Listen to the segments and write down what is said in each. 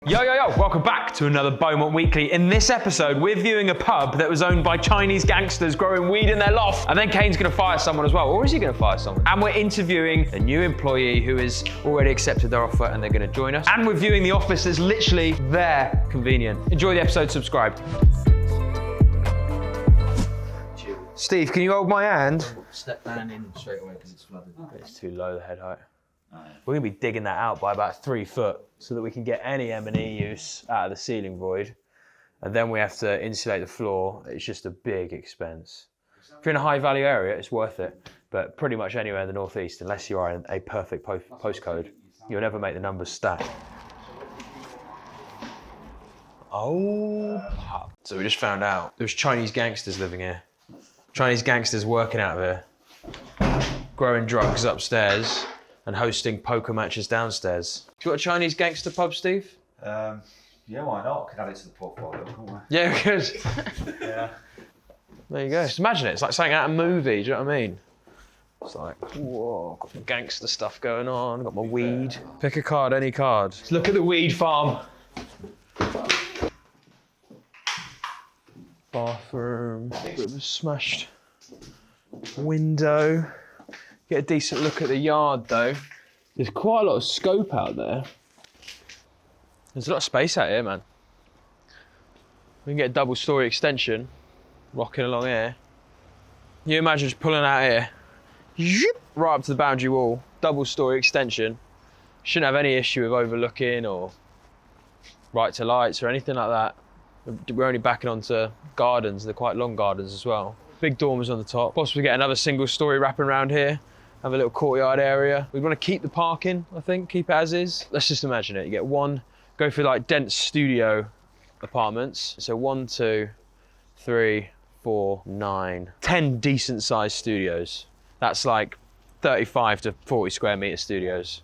Yo, welcome back to another Beaumont Weekly. In this episode, we're viewing a pub that was owned by Chinese gangsters growing weed in their loft. And then Kane's gonna fire someone as well, or is he gonna fire someone? And we're interviewing a new employee who has already accepted their offer and they're gonna join us. And we're viewing the office that's literally there, convenient. Enjoy the episode, subscribe. Steve, can you hold my hand? Step down in straight away because it's flooded. It's too low, the head height. We're gonna be digging that out by about 3 foot so that we can get any M&E use out of the ceiling void. And then we have to insulate the floor. It's just a big expense. If you're in a high value area, it's worth it. But pretty much anywhere in the Northeast, unless you are in a perfect postcode, you'll never make the numbers stack. Oh. So we just found out there's Chinese gangsters living here. Chinese gangsters working out of here, growing drugs upstairs and hosting poker matches downstairs. You got a Chinese gangster pub, Steve? Yeah, why not? Could add it to the portfolio, couldn't we? Yeah, good. Yeah. There you go. Just imagine it. It's like something out of a movie. Do you know what I mean? It's like, whoa, got the gangster stuff going on. Got my weed. Pick a card, any card. Let's look at the weed farm. Bathroom. Bit of a smashed window. Get a decent look at the yard though. There's quite a lot of scope out there. There's a lot of space out here, man. We can get a double-story extension, rocking along here. You imagine just pulling out here, right up to the boundary wall, double-story extension. Shouldn't have any issue with overlooking or right to lights or anything like that. We're only backing onto gardens. They're quite long gardens as well. Big dormers on the top. Possibly get another single-story wrapping around here. Have a little courtyard area. We want to keep the parking, I think, keep it as is. Let's just imagine it. You get one, go for like dense studio apartments. So 1, 2, 3, 4, 9, 10 decent sized studios. That's like 35 to 40 square meter studios.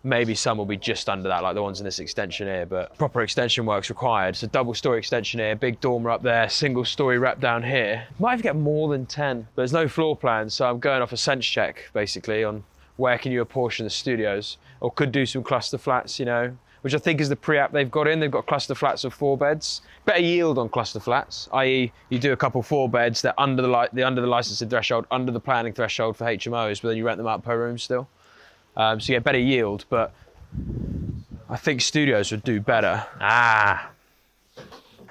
Maybe some will be just under that, like the ones in this extension here, but proper extension work's required. So double-story extension here, big dormer up there, single-story wrap down here. Might even get more than 10, but there's no floor plan, so I'm going off a sense check, basically, on where can you apportion the studios, or could do some cluster flats, you know, which I think is the pre-app they've got in. They've got cluster flats of 4 beds. Better yield on cluster flats, i.e. you do a couple 4 beds, they're under the licensing threshold, under the planning threshold for HMOs, but then you rent them out per room still. So you get better yield, but I think studios would do better.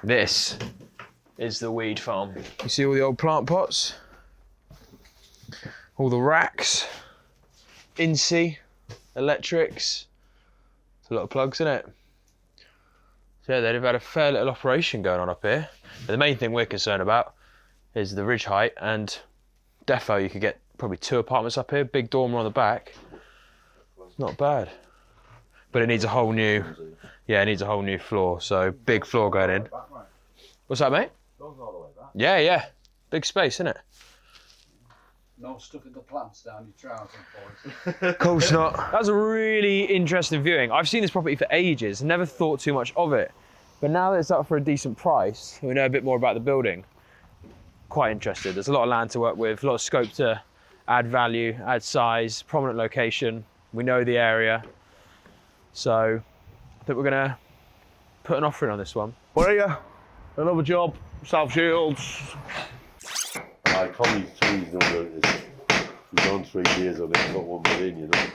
This is the weed farm. You see all the old plant pots? All the racks, INSEE, electrics. There's a lot of plugs in it. So yeah, they've had a fair little operation going on up here. But the main thing we're concerned about is the ridge height, and defo you could get probably 2 apartments up here, big dormer on the back. Not bad, but it needs a whole new, it needs a whole new floor. So big floor going in. What's that, mate? Goes all the way back. Yeah, big space, isn't it? No stuff in the plants down your trousers, boys. Of course not. That was a really interesting viewing. I've seen this property for ages, never thought too much of it, but now that it's up for a decent price, we know a bit more about the building. Quite interested. There's a lot of land to work with, a lot of scope to add value, add size, prominent location. We know the area, so I think we're gonna put an offering on this one. Where are you? Another job, South Shields. I probably 3's number is he's on 3 years on it, got 1 million, you know.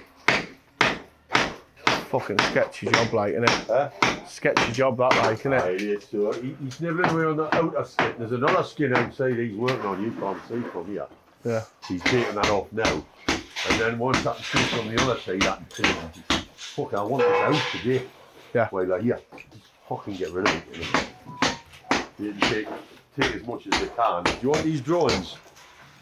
Fucking sketchy job, like, innit? Sketchy job, that, like, innit? So he's never anywhere on the outer skin. There's another skin outside he's working on, you can't see from here. Yeah. He's taking that off now. And then once that shoots on the other side, that can take fuck, I want this house today. Yeah. Well, like, here, just fucking get rid of it. You know? Take as much as you can. Do you want these drawings?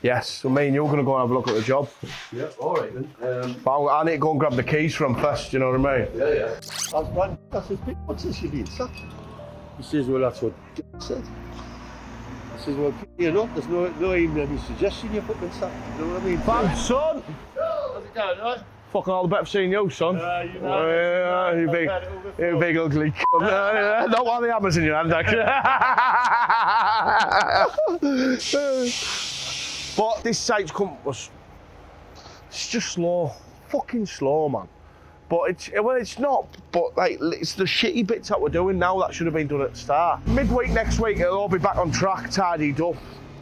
Yes, so me and you're going to go and have a look at the job. Yeah, alright then. But I need to go and grab the keys from first, you know what I mean? Yeah. I said, what's this you being sacked? He says, well, that's what said. I says, well, you know, there's no even any suggestion you're fucking sacked. You know what I mean? Thanks, son! How's it going, right? Fucking all the better for seeing you, son. You know. You big ugly cunt. Not while the hammer's in your hand, actually. But this site's come was, it's just slow. Fucking slow, man. But it's not. But like, it's the shitty bits that we're doing now that should have been done at the start. Midweek next week, it'll all be back on track, tidied up.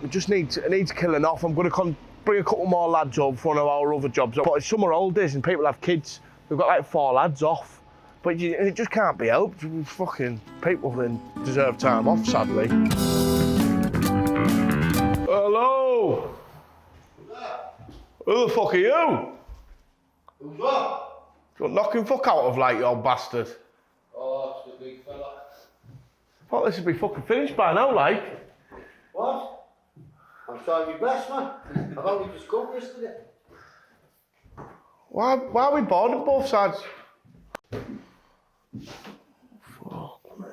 It needs killing off. I'm going to bring a couple more lads over for one of our other jobs. But it's summer holidays and people have kids. We've got like 4 lads off. But it just can't be helped. Fucking people then deserve time off, sadly. Hello. Who the fuck are you? Who's that? Got knocking fuck out of like, you old bastard. Oh, it's the big fella. I thought this would be fucking finished by now, like. What? I'm trying my best, man. I've only just come yesterday. Why are we bored on both sides? Fuck me.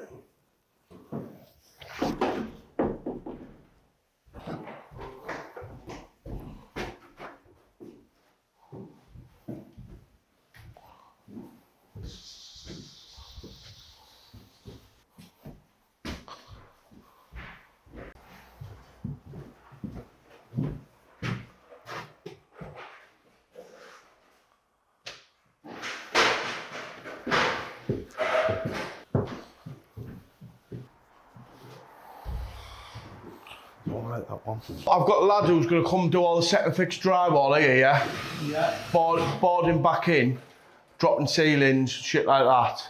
That one. I've got a lad who's going to come do all the set and fix drywall here, yeah? Yeah. Boarding back in, dropping ceilings, shit like that.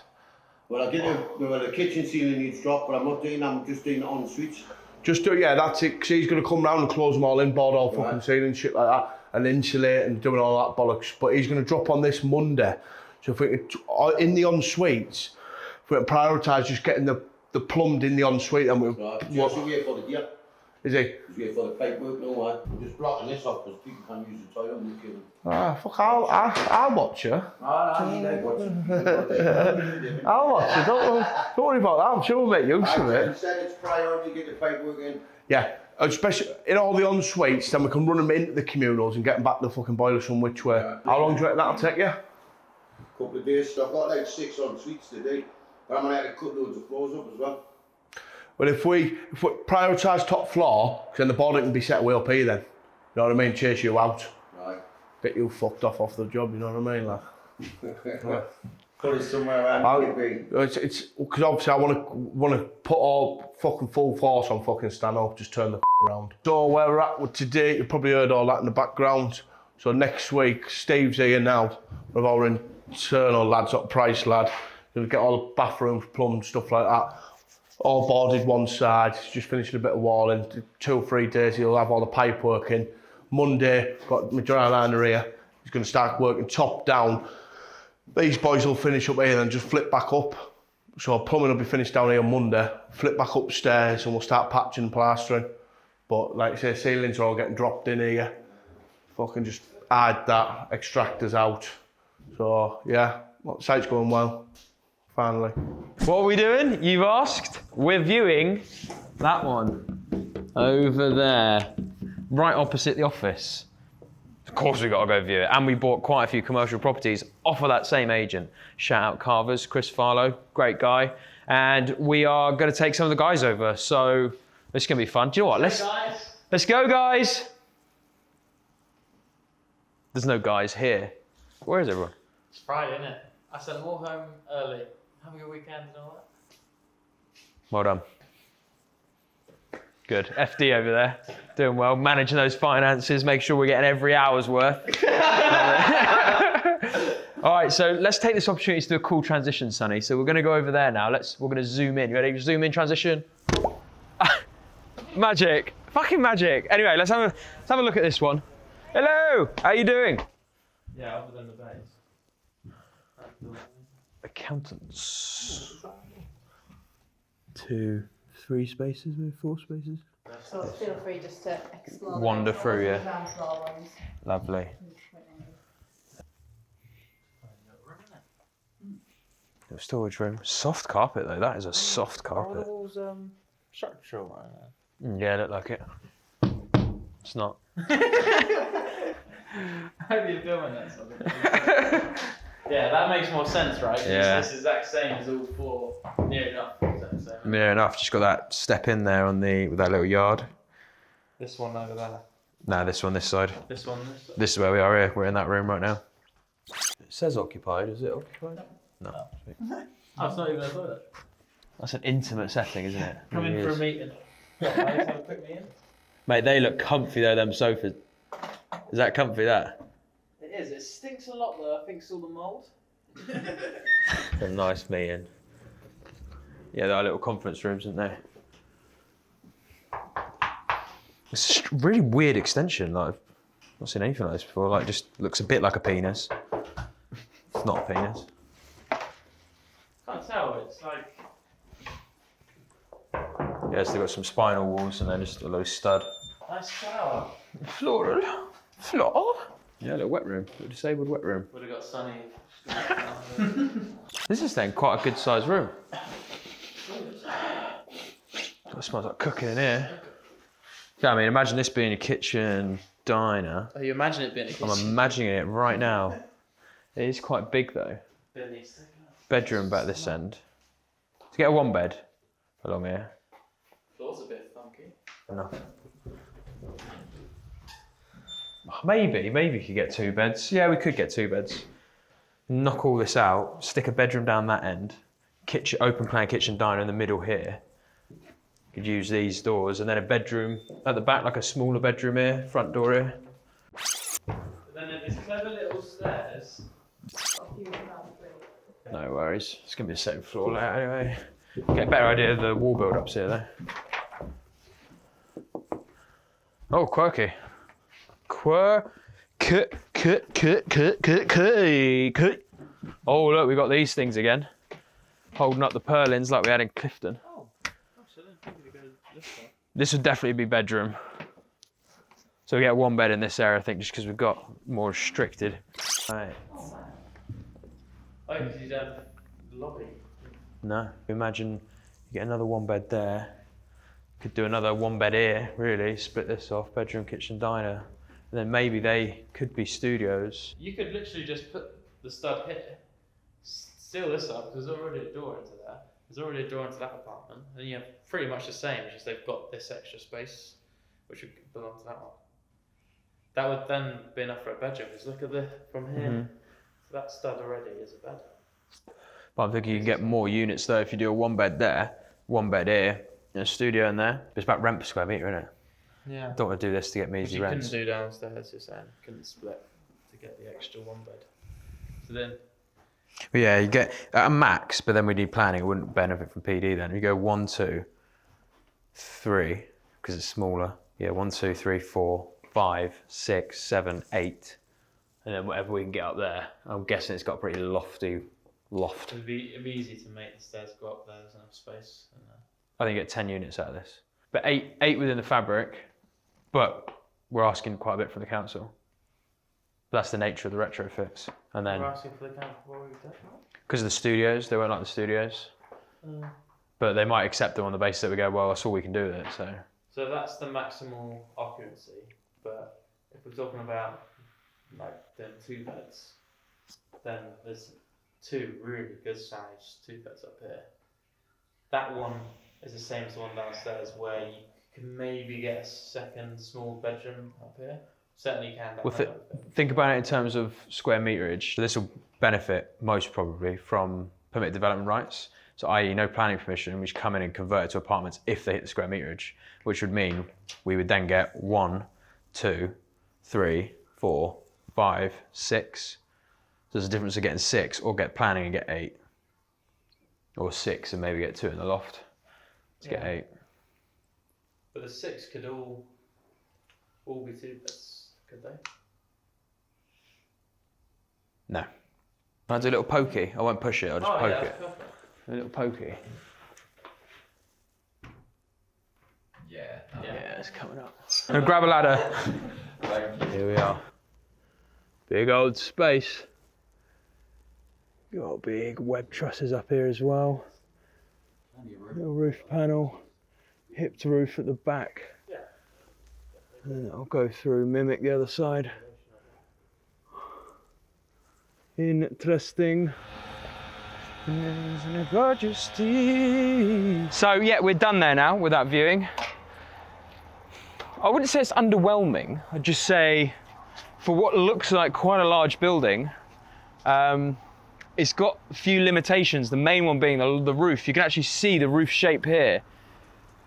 Well, the kitchen ceiling needs dropped, but I'm not doing that, I'm just doing it on suites. That's it, because he's going to come round and close them all in, board all fucking ceilings, shit like that, and insulate and doing all that bollocks. But he's going to drop on this Monday. So if we could, in the ensuites, if we can prioritise just getting the plumbed in the ensuite, and we'll... Right, just wait for the gear. Is he? Just wait for the pipework, no way. I'm just blocking this off because people can't use the toilet in the kitchen. Ah, fuck, I'll watch you. I'll watch you, don't worry about that, I'm sure we'll make use of it. Instead it's priority to get the pipework in. Yeah, especially in all the en-suites, then we can run them into the communals and get them back to the fucking boiler some which way. Yeah. How long do you reckon that'll take you? Couple of days, so I've got like 6 on suites today. But I'm gonna have to cut loads of floors up as well. Well, if we prioritise top floor, then the boiler can be set with up here then. You know what I mean? Chase you out. Right. Get you fucked off the job, you know what I mean? Like, Put it somewhere around the it's because obviously I want to put all fucking full force on fucking stand up, just turn the around. So where we're at with today, you probably heard all that in the background. So next week, Steve's here now with our internal lads, up Price lad. Gonna get all the bathrooms plumbed, stuff like that. All boarded one side, he's just finishing a bit of walling. 2 or 3 days he'll have all the pipe working. Monday, got my dry liner here. He's going to start working top down. These boys will finish up here and just flip back up. So plumbing will be finished down here on Monday. Flip back upstairs and we'll start patching and plastering. But like I say, ceilings are all getting dropped in here. Fucking just add that, extractors out. So yeah, the site's going well. Finally. What are we doing? You've asked. We're viewing that one over there, right opposite the office. Of course we got to go view it. And we bought quite a few commercial properties off of that same agent. Shout out Carvers, Chris Farlow, great guy. And we are going to take some of the guys over. So it's going to be fun. Do you know what? Let's go, guys. There's no guys here. Where is everyone? It's Friday, isn't it? I sent them all home early. Have a good weekend and all that. Well done. Good. FD over there, doing well, managing those finances, make sure we're getting every hour's worth. All right, so let's take this opportunity to do a cool transition, Sonny. So we're going to go over there now. We're going to zoom in. You ready? Zoom in, transition. Magic. Fucking magic. Anyway, let's have a look at this one. Hello. How you doing? Yeah, other than the base. Accountants. 2, 3 spaces, maybe 4 spaces. So feel free just to explore. Wander through, yeah. Ground floor ones. Lovely. Little storage room. Soft carpet though. That is a soft carpet. walls structural right now? Yeah, look like it. It's not. I hope you're filming that sort of thing. Yeah, that makes more sense, right? Yeah. It's the exact same as all 4, near enough. Near enough. Just got that step in there with that little yard. This one over there. No, this one, this side. This one, this side. This is where we are here. We're in that room right now. says occupied. Is it occupied? No. Oh, it's not even a toilet. That's an intimate setting, isn't it? Come in for a meeting. What, mate? Have a quick meeting? Mate, they look comfy though, them sofas. Is that comfy, that? It is. It stinks a lot though. I think it's all the mould. It's a nice meeting. Yeah, there are little conference rooms, isn't there? It's a really weird extension. Like, I've not seen anything like this before. Like, just looks a bit like a penis. It's not a penis. Can't tell. It's like. Yeah, so they've got some spinal walls and then just a low stud. Nice shower. Floral. Floral. Yeah, a little wet room. A disabled wet room. Would have got sunny. This is then quite a good sized room. It smells like cooking in here. Yeah, I mean, imagine this being a kitchen diner. Oh, you imagine it being a kitchen? I'm imagining it right now. It is quite big though. Bedroom back this end. To get a one bed along here. Floor's a bit funky. Enough. Maybe you could get two beds. Yeah, we could get two beds. Knock all this out, stick a bedroom down that end, kitchen, open plan kitchen diner in the middle here. Could use these doors and then a bedroom at the back, like a smaller bedroom here, front door here. But then there's clever little stairs. No worries, it's gonna be the same floor layout anyway. Get a better idea of the wall build-ups here though. Oh, quirky. Oh look, we got these things again. Holding up the purlins like we had in Clifton. Oh, so then maybe we go this way. This would definitely be bedroom. So we get one bed in this area, I think, just because we've got more restricted. Right. Oh, because you'd have the lobby. No, imagine you get another one bed there. Could do another one bed here, really, split this off, bedroom, kitchen, diner. And then maybe they could be studios. You could literally just put the stud here, seal this up, because there's already a door into there. There's already a door into that apartment, and you have pretty much the same, just they've got this extra space, which would belong to that one. That would then be enough for a bedroom, because look at the, from here, to that stud already is a bed. But I'm thinking you can get more units though if you do a one bed there, one bed here, and a studio in there. It's about rent per square metre, isn't it? Yeah. Don't want to do this to get me Which easy you rents. couldn't do downstairs, you're saying. Couldn't split to get the extra one bed. So then, But yeah, you get at a max, but then we need planning. It wouldn't benefit from PD then. You go 1, 2, 3, because it's smaller. Yeah, 1, 2, 3, 4, 5, 6, 7, 8. And then whatever we can get up there. I'm guessing it's got a pretty lofty loft. it'd be easy to make the stairs go up there, there's enough space. And, I think you get 10 units out of this. But eight within the fabric, but we're asking quite a bit from the council. That's the nature of the retrofits. And then, we're asking for the council, what were we doing? because of the studios, they won't like the studios. But they might accept them on the basis that we go, well, that's all we can do with it, so. So that's the maximal occupancy, but if we're talking about like doing 2 beds, then there's 2 really good sized 2 beds up here. That one is the same as the one downstairs where you can maybe get a second small bedroom up here. Certainly you can. Well, think about it in terms of square meterage. This will benefit most probably from permitted development rights. So i.e. no planning permission, which come in and convert it to apartments if they hit the square meterage, which would mean we would then get 1, 2, 3, 4, 5, 6. So there's a difference of getting 6 or get planning and get 8. Or 6 and maybe get 2 in the loft to get 8. But the 6 could all be 2 beds, could they? No. Can I do a little pokey? I won't push it, I'll just poke yeah, it. that's perfect. A little pokey. Yeah. Yeah, it's coming up. Now grab a ladder. Here we are. Big old space. Got big web trusses up here as well. Little roof panel. Hipped roof at the back. And I'll go through, mimic the other side. Interesting. So yeah, we're done there now with that viewing. I wouldn't say it's underwhelming. I'd just say, for what looks like quite a large building, It's got a few limitations, the main one being the roof. You can actually see the roof shape here.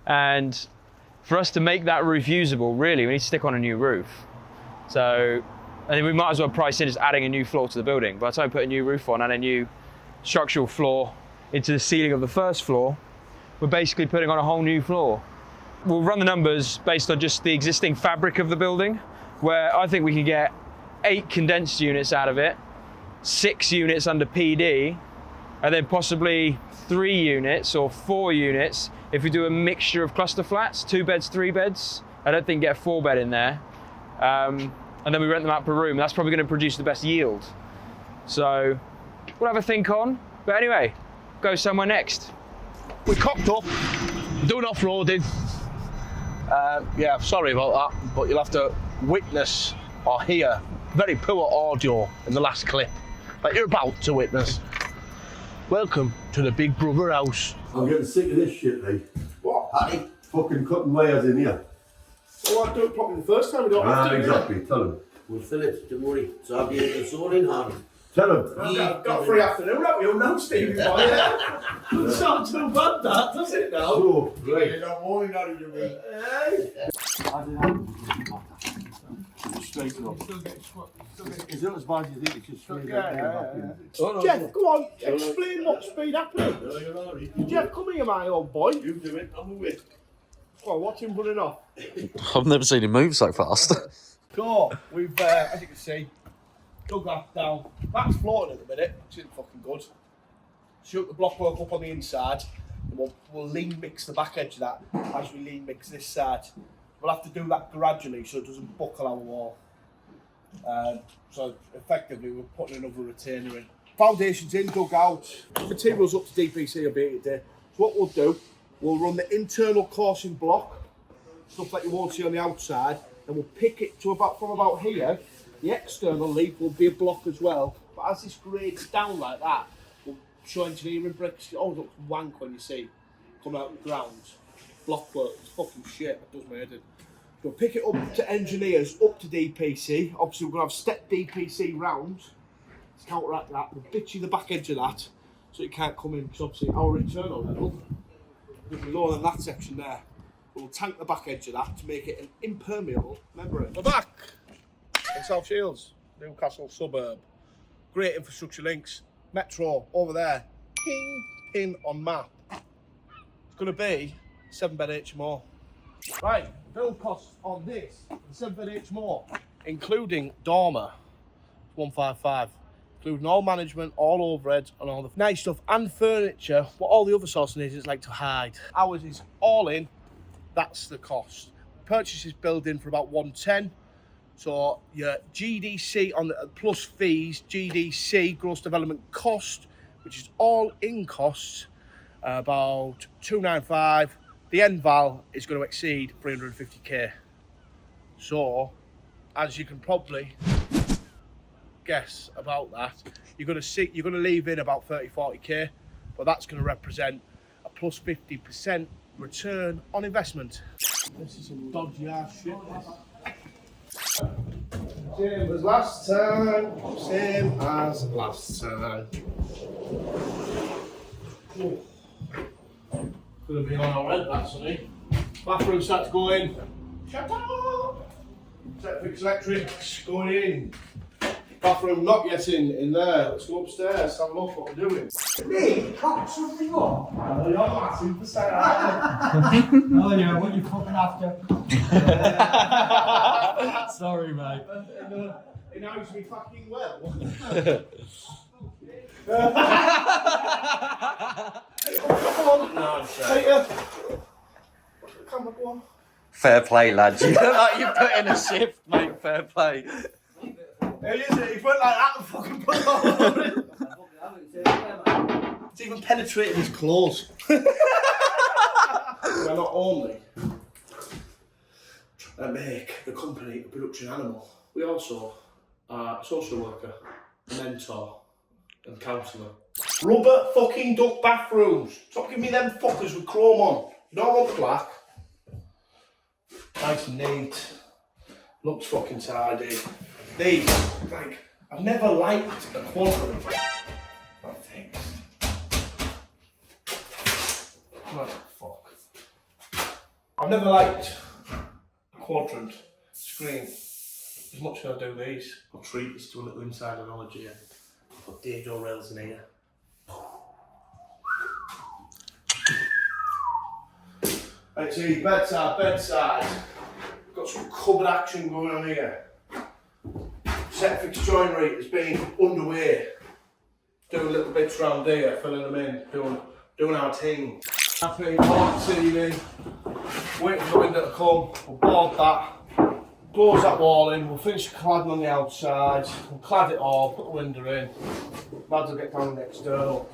And for us to make that roof usable, really, we need to stick on a new roof. So, and then we might as well price in just adding a new floor to the building. By the time we put a new roof on and a new structural floor into the ceiling of the first floor, we're basically putting on a whole new floor. We'll run the numbers based on just the existing fabric of the building, where I think we can get 8 condensed units out of it, 6 units under PD, and then possibly 3 units or 4 units if we do a mixture of cluster flats, 2 beds, 3 beds. I don't think get a 4 bed in there. And then we rent them out per room. That's probably going to produce the best yield. So we'll have a think on. But anyway, go somewhere next. We cocked up, doing off-roading. Yeah, sorry about that, but you'll have to witness or hear very poor audio in the last clip that you're about to witness. Welcome to the Big Brother house. I'm getting sick of this shit, mate. What, Paddy? Fucking cutting wires in here. Well, I'll do it properly the first time, we don't have to. Exactly, tell him. Well, Philip, don't worry. So I'll be it's all in hand. Tell him. I've got free afternoon, haven't you? No, Stevie boy. It's not too bad, that, does it now? Oh, great. don't worry, not you mean. Straight up. Is it as bad as you think? It's just straight up. Jeff, go on, explain what's been happening. Jeff, come here, my old boy. You do it, I'm away. Well, watch him running off. I've never seen him move so fast. So, we've, as you can see, dug that down. That's floating at the minute, which isn't fucking good. Shoot the blockwork up on the inside, and we'll lean mix the back edge of that as we lean mix this side. We'll have to do that gradually so it doesn't buckle our wall. So effectively we're putting another retainer in. Foundation's in, dug out. Materials up to DPC a bit today. So what we'll do, we'll run the internal coursing block, stuff that you won't see on the outside, and we'll pick it to from about here. The external leaf will be a block as well, but as this grades down like that, we'll show engineering bricks. It always looks wank when you see coming out of the ground. Block work, it's fucking shit, it does my head in. We'll pick it up to engineers, up to DPC. Obviously, we're going to have step DPC rounds to counteract that. We'll bitch you the back edge of that so it can't come in, because obviously our internal level will be lower than that section there. We'll tank the back edge of that to make it an impermeable membrane. We're back in South Shields, Newcastle suburb. Great infrastructure links. Metro over there. Pin on map. It's going to be 7-bed HMO. Right, build costs on this, 7-bed HMO, including dormer, 155, including all management, all overheads, and all the nice stuff, and furniture, what all the other sourcing agents like to hide. Ours is all in, that's the cost. Purchase is billed in for about 110, so your GDC on the plus fees, GDC, gross development cost, which is all in costs, about 295. The end val is going to exceed 350k. So, as you can probably guess about that, you're going to leave in about 30-40k, but that's going to represent a plus 50% return on investment. This is some dodgy ass shit. Same as last time. Same as last time. Ooh. Could have been on our head, that, sonny. Bathroom starts going. Shut up! Set fix electrics going in. Bathroom not yet in there. Let's go upstairs, have a look what we're doing. Me? Cock something up? Oh, you're my superstar, oh yeah, what you fucking after? Sorry, mate. It knows me fucking well. Come on. No, Come on. Fair play, lads. You look like you put in a shift, mate. Fair play. Hey, is it? He went like that and fucking put it on. It's even penetrated his claws. We're not only make the company a production animal, we also are a social worker, a mentor, and counsellor. Rubber fucking duck bathrooms. Stop giving me them fuckers with chrome on. You don't want the black. Nice and neat. Looks fucking tidy. These, like, I've never liked a quadrant. Thanks. What the fuck? I've never liked a quadrant screen as much as I do these. I'll treat this to a little insider knowledge here. Put dado rails in here. Right, see, bedside. Got some cupboard action going on here. Set fixed joinery has been underway. Doing little bits around here, filling them in, doing our thing. Happy, hard ceiling, waiting for the window to come. We'll board that, close that wall in, we'll finish the cladding on the outside, we'll clad it all, put the window in. Lads will get down the external.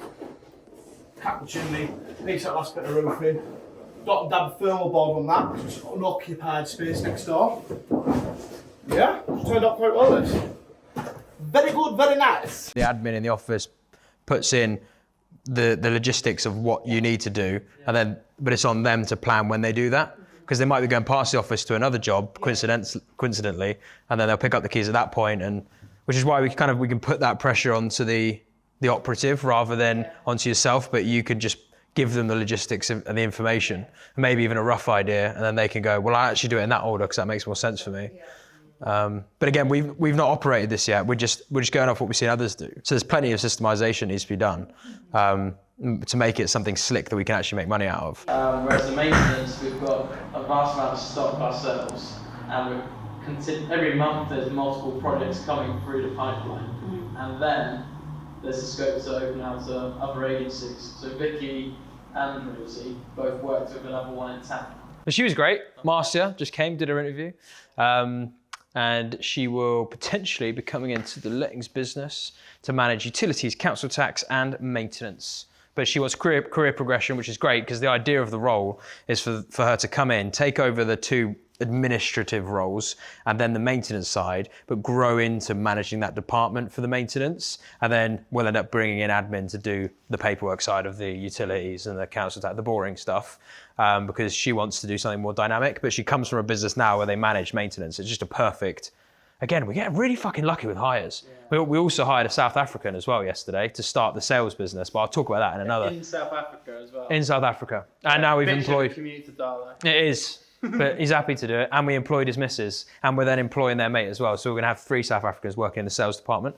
Cap the chimney, piece that last bit of roof in. Dot and dab thermal board on that, because it's unoccupied space next door. Yeah, it's turned out quite well this. Very good, very nice. The admin in the office puts in the logistics of what you need to do, and then but it's on them to plan when they do that, because they might be going past the office to another job coincidentally, and then they'll pick up the keys at that point, and which is why we can put that pressure onto the operative rather than onto yourself, but you can just give them the logistics and the information, and maybe even a rough idea, and then they can go, well, I actually do it in that order because that makes more sense for me. But again, we've not operated this yet. We're just going off what we've seen others do. So there's plenty of systemization needs to be done to make it something slick that we can actually make money out of. Whereas the maintenance, we've got a vast amount of stock ourselves, and every month there's multiple projects coming through the pipeline, and then there's the scope to open out to other agencies. So Vicky and Rosie both worked with another one in town. But she was great. Marcia just came, did her interview. And she will potentially be coming into the lettings business to manage utilities, council tax and maintenance. But she wants career progression, which is great because the idea of the role is for her to come in, take over the two administrative roles and then the maintenance side, but grow into managing that department for the maintenance. And then we'll end up bringing in admin to do the paperwork side of the utilities and the council tax, the boring stuff, because she wants to do something more dynamic. But she comes from a business now where they manage maintenance. It's just a perfect, again, we get really fucking lucky with hires. Yeah. We also hired a South African as well yesterday to start the sales business, but I'll talk about that in another. In South Africa as well. In South Africa. And now we've employed. Commuter dialect. It is. But he's happy to do it, and we employed his missus, and we're then employing their mate as well. So we're going to have 3 South Africans working in the sales department,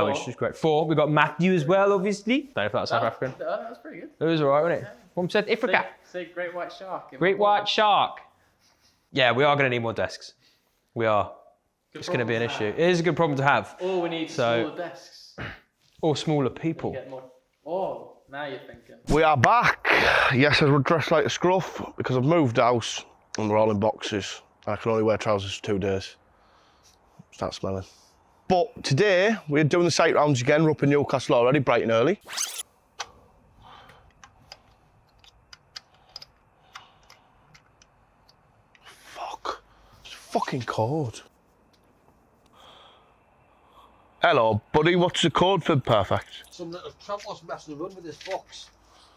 which is great. 4, we've got Matthew as well, obviously. Don't know if that's South African. That was pretty good. It was all right, wasn't it? From South Africa. Say great white shark. Great white shark. Yeah, we are going to need more desks. We are. It's going to be an issue. It is a good problem to have. Or we need smaller desks. Or smaller people. Oh, now you're thinking. We are back. Yes, I was dressed like a scruff because I've moved house. And we're all in boxes. I can only wear trousers for 2 days. Start smelling. But today, we're doing the site rounds again. We're up in Newcastle already, bright and early. Fuck. It's fucking cold. Hello, buddy. What's the code for perfect? Some little tramp was messing around with this box.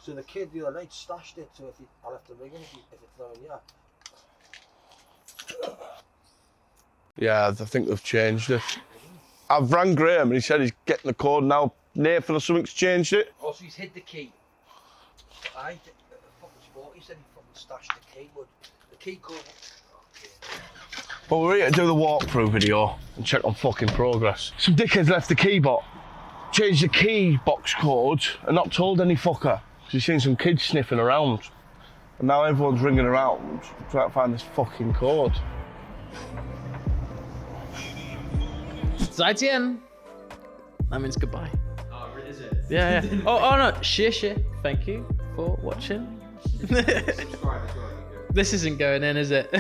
So the kid the other night stashed it, so I'll have to ring him if it's not in yet. Yeah, I think they've changed it. I've rang Graham and he said he's getting the code now. Nathan or something's changed it. Oh, so he's hid the key. I think the fucking sport, he said he fucking stashed the key, but the key code. Okay. Well, we're here to do the walkthrough video and check on fucking progress. Some dickheads left the key box, changed the key box code and not told any fucker. So he's seen some kids sniffing around. And now everyone's ringing around trying to find this fucking code. 再见. That means goodbye. Oh, is it? Yeah. Oh no. Share. Thank you for watching. This isn't going in, is it?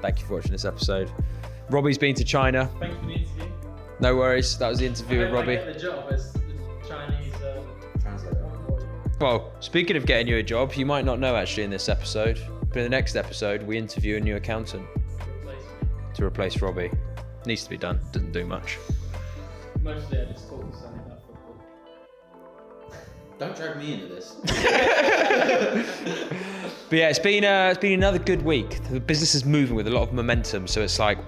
Thank you for watching this episode. Robbie's been to China. Thank you for the interview. No worries, that was the interview with Robbie. I get the job as the Chinese translator. Well, speaking of getting you a job, you might not know actually in this episode, but in the next episode, we interview a new accountant to replace Robbie. Needs to be done, doesn't do much. Mostly I just talk to Sunny about football. Don't drag me into this. But yeah, it's been another good week. The business is moving with a lot of momentum, so it's like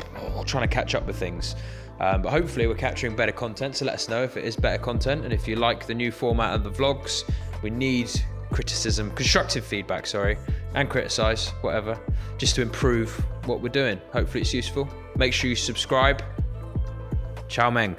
trying to catch up with things. But hopefully we're capturing better content, so let us know if it is better content, and if you like the new format of the vlogs. We need criticism, constructive feedback, sorry, and criticise, whatever, just to improve what we're doing. Hopefully it's useful. Make sure you subscribe. Ciao Meng.